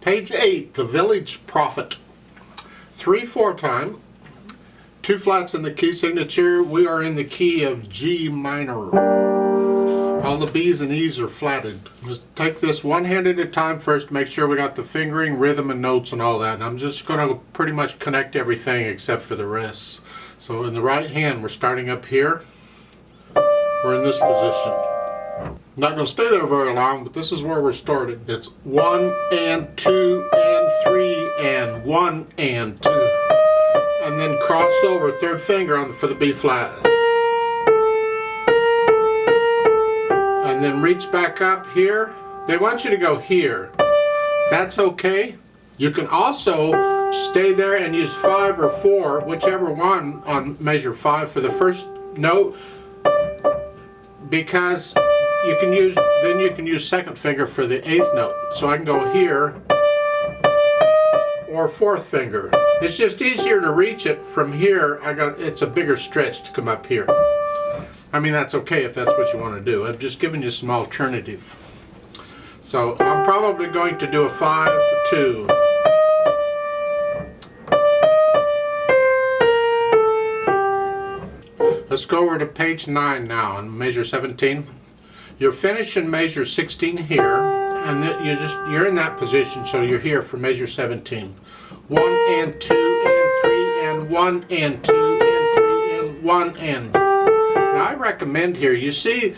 Page 8, The Village Prophet. 3/4 time, 2 flats in the key signature. We are in the key of G minor. All the B's and E's are flatted. Just take this one hand at a time first, make sure we got the fingering, rhythm, and notes and all that. And I'm just going to pretty much connect everything except for the rests. So in the right hand, we're starting up here. We're in this position. Not going to stay there very long, but this is where we're started. It's 1 and 2 and 3 and 1 and 2. And then cross over, third finger on for the B flat. And then reach back up here. They want you to go here. That's okay. You can also stay there and use 5 or 4, whichever one on measure 5 for the first note, because you can use second finger for the 8th note. So I can go here or 4th finger. It's just easier to reach it from here. It's a bigger stretch to come up here. I mean, that's okay if that's what you want to do. I've just given you some alternative. So I'm probably going to do a 5-2. Let's go over to page 9 now and measure 17. You're finishing measure 16 here, and then you're in that position, so you're here for measure 17. 1 and 2 and 3 and 1 and 2 and 3 and 1 and. Now I recommend here, you see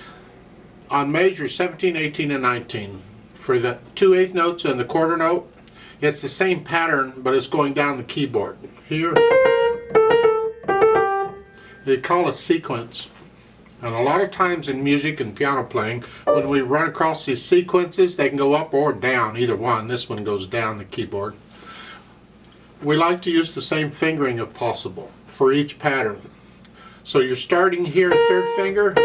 on measure 17, 18, and 19, for the 2 8th notes and the quarter note, it's the same pattern, but it's going down the keyboard. Here, they call a sequence. And a lot of times in music and piano playing, when we run across these sequences, they can go up or down, either one. This one goes down the keyboard. We like to use the same fingering if possible for each pattern. So you're starting here at 3rd finger.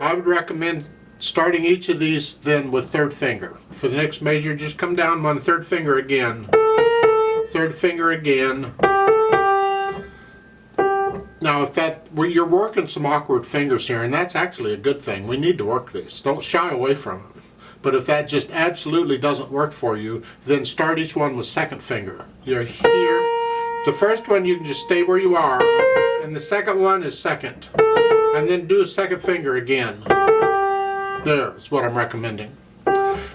I would recommend starting each of these then with 3rd finger. For the next measure, just come down 1 3rd finger again. 3rd finger again. Now, if you're working some awkward fingers here, and that's actually a good thing. We need to work these. Don't shy away from it. But if that just absolutely doesn't work for you, then start each one with 2nd finger. You're here. The first one you can just stay where you are, and the second one is 2nd. And then do a 2nd finger again. There's what I'm recommending.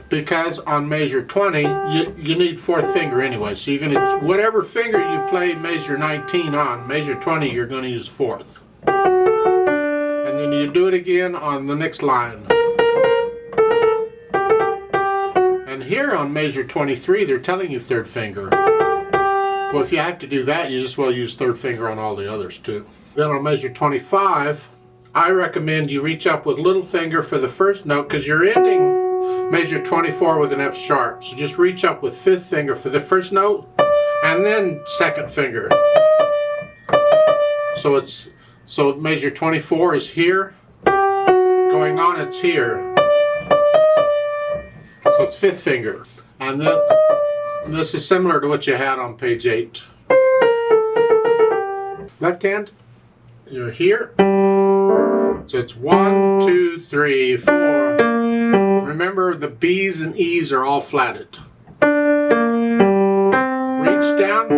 Because on measure 20, you need 4th finger anyway. So you're going to, whatever finger you play measure 19 on, measure 20, you're going to use 4th. And then you do it again on the next line. And here on measure 23, they're telling you 3rd finger. Well, if you have to do that, you just well use 3rd finger on all the others too. Then on measure 25, I recommend you reach up with little finger for the first note, because you're ending measure 24 with an F sharp. So just reach up with 5th finger for the first note, and then 2nd finger. So measure 24 is here. Going on, it's here. So it's 5th finger. And then this is similar to what you had on page 8. Left hand, you're here. So it's 1, 2, 3, 4. Remember, the B's and E's are all flatted. Reach down,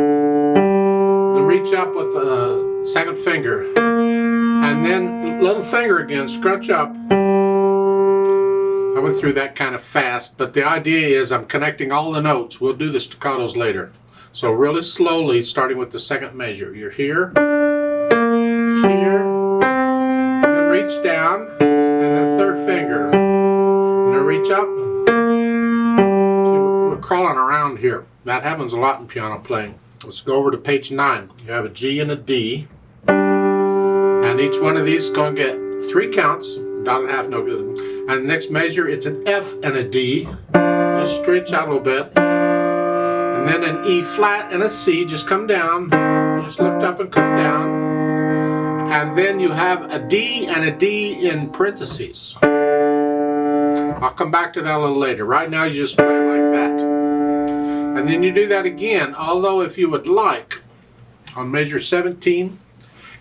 then reach up with the 2nd finger. And then little finger again, scrunch up. I went through that kind of fast, but the idea is I'm connecting all the notes. We'll do the staccatos later. So really slowly, starting with the 2nd measure. You're here, here, then reach down, and then 3rd finger. Reach up. See, we're crawling around here. That happens a lot in piano playing. Let's go over to page 9. You have a G and a D, and each one of these is going to get 3 counts. Down and a half note. And the next measure, it's an F and a D. Just stretch out a little bit, and then an E flat and a C. Just come down. Just lift up and come down, and then you have a D and a D in parentheses. I'll come back to that a little later. Right now you just play it like that. And then you do that again, although if you would like, on measure 17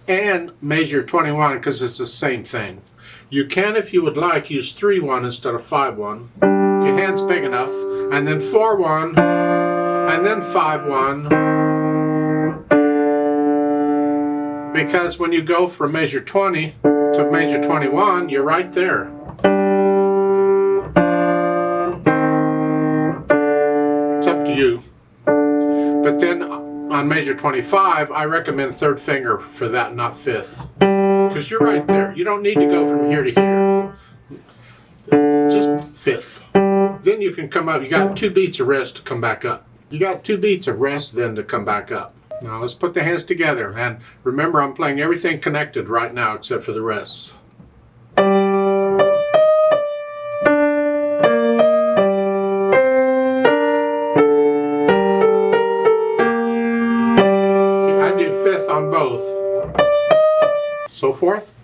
and measure 21, because it's the same thing. You can, if you would like, use 3-1 instead of 5-1. If your hand's big enough, and then 4-1, and then 5-1. Because when you go from measure 20 to measure 21, you're right there. It's up to you. But then on measure 25, I recommend third finger for that, not fifth. Because you're right there. You don't need to go from here to here. Just fifth. Then you can come up. You got 2 beats of rest to come back up. You got 2 beats of rest then to come back up. Now let's put the hands together. And remember, I'm playing everything connected right now except for the rests. I do fifth on both. So forth.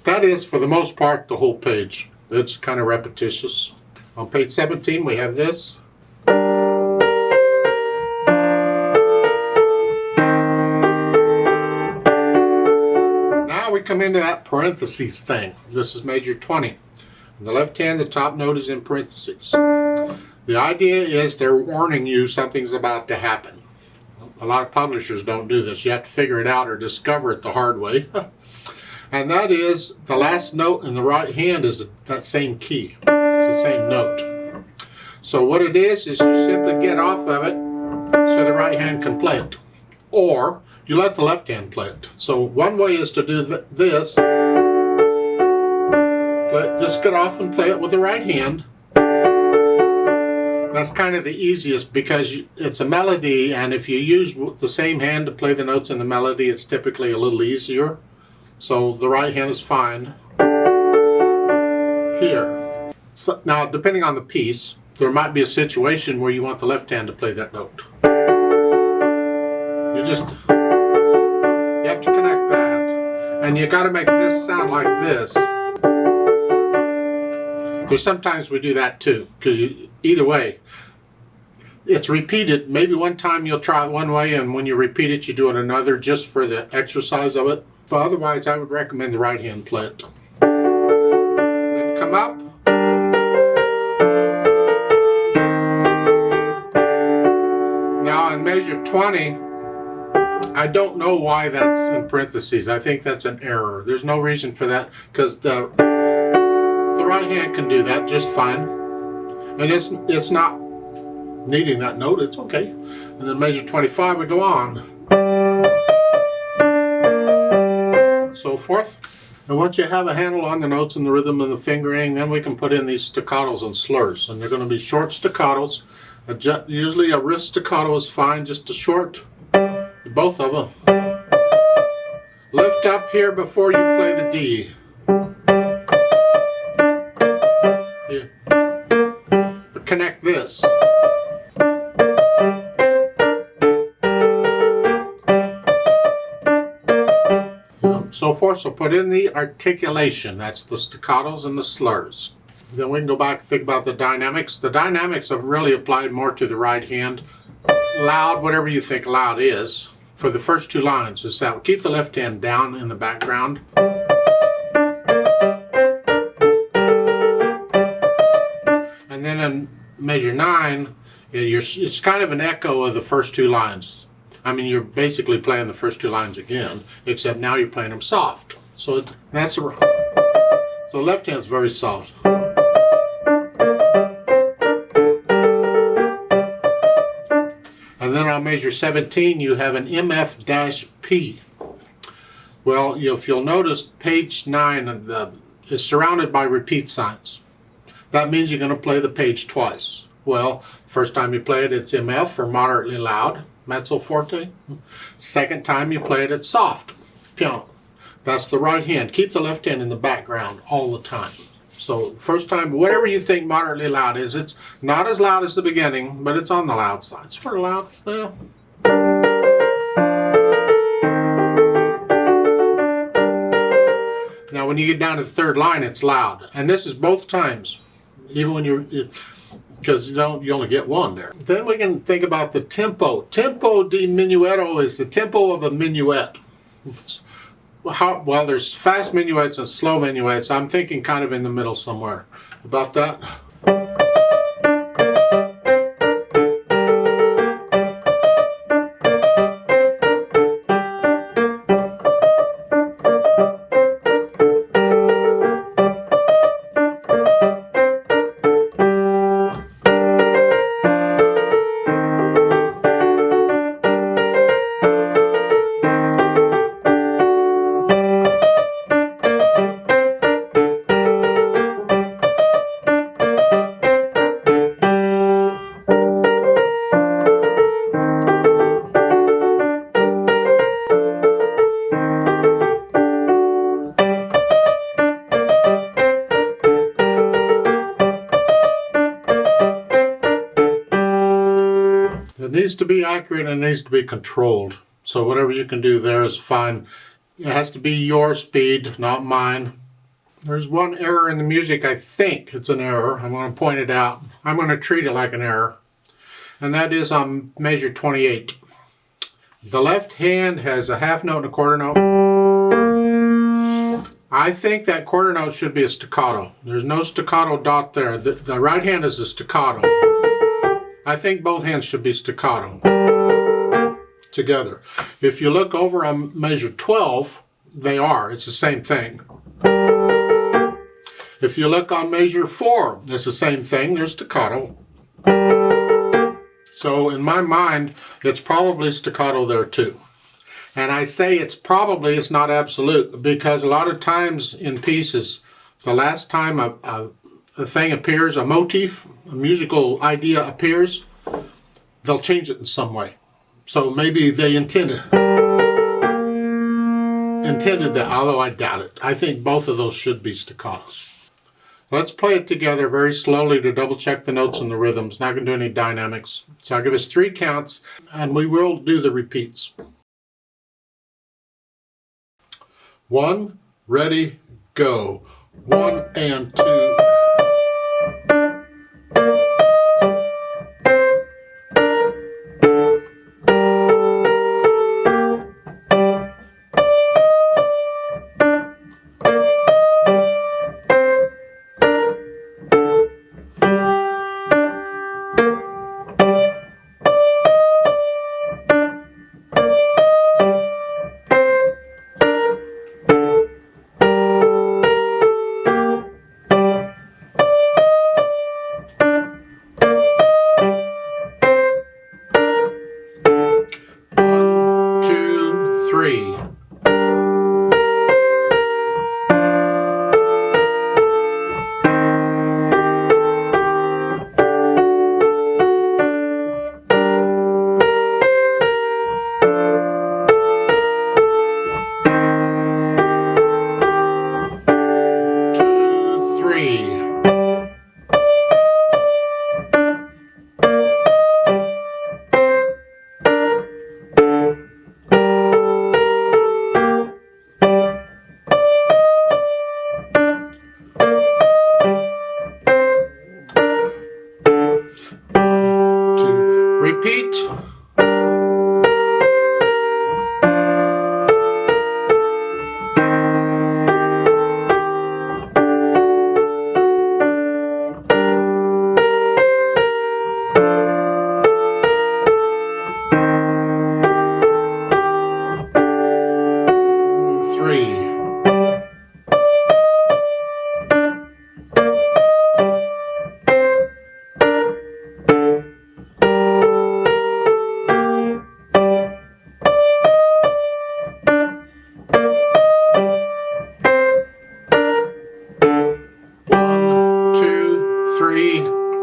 That is, for the most part, the whole page. It's kind of repetitious. On page 17, we have this. Now we come into that parentheses thing. This is major 20. On the left hand, the top note is in parentheses. The idea is they're warning you something's about to happen. A lot of publishers don't do this. You have to figure it out or discover it the hard way. And that is, the last note in the right hand is that same key. It's the same note. So what it is you simply get off of it so the right hand can play it. Or you let the left hand play it. So one way is to do this. Just get off and play it with the right hand. That's kind of the easiest because it's a melody, and if you use the same hand to play the notes in the melody, it's typically a little easier. So the right hand is fine. Here. So now, depending on the piece, there might be a situation where you want the left hand to play that note. You have to connect that, and you got to make this sound like this. There's sometimes we do that too, because either way, it's repeated. Maybe one time you'll try it one way, and when you repeat it, you do it another, just for the exercise of it. But otherwise, I would recommend the right hand play it. Then come up. Now in measure 20, I don't know why that's in parentheses. I think that's an error. There's no reason for that, because the right hand can do that just fine. And it's not needing that note, it's okay. And then measure 25, we go on. So forth. And once you have a handle on the notes and the rhythm and the fingering, then we can put in these staccatos and slurs. And they're going to be short staccatos. Usually a wrist staccato is fine, just a short. Both of them. Lift up here before you play the D. Yeah. But connect this. So forth. So put in the articulation. That's the staccatos and the slurs. Then we can go back and think about the dynamics. The dynamics have really applied more to the right hand. Loud, whatever you think loud is, for the first 2 lines is that keep the left hand down in the background. And then in measure 9, it's kind of an echo of the first 2 lines. I mean, you're basically playing the first 2 lines again, except now you're playing them soft. So that's so left hand's very soft. And then on measure 17, you have an MF-P. Well, if you'll notice, page 9 is surrounded by repeat signs. That means you're going to play the page twice. Well, first time you play it, it's MF for moderately loud, mezzo forte. Second time you play it, it's soft, piano. That's the right hand. Keep the left hand in the background all the time. So first time, whatever you think moderately loud is, it's not as loud as the beginning, but it's on the loud side. It's pretty loud. Yeah. Now when you get down to the 3rd line, it's loud. And this is both times, even when because you only get 1 there. Then we can think about the tempo. Tempo di minuetto is the tempo of a minuet. Well, there's fast minuets and slow minuets. I'm thinking kind of in the middle somewhere. About that. It needs to be accurate and it needs to be controlled. So whatever you can do there is fine. It has to be your speed, not mine. There's one error in the music. I think it's an error. I'm going to point it out. I'm going to treat it like an error. And that is on measure 28. The left hand has a half note and a quarter note. I think that quarter note should be a staccato. There's no staccato dot there. The right hand is a staccato. I think both hands should be staccato together. If you look over on measure 12, they are. It's the same thing. If you look on measure 4, it's the same thing. There's staccato. So in my mind, it's probably staccato there too. And I say it's not absolute, because a lot of times in pieces, the last time a thing appears, a motif, a musical idea appears, they'll change it in some way. So maybe they intended that, although I doubt it. I think both of those should be staccatos. Let's play it together very slowly to double check the notes and the rhythms. Not going to do any dynamics. So I'll give us 3 counts, and we will do the repeats. 1, ready, go. 1 and 2. Repeat.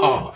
Off.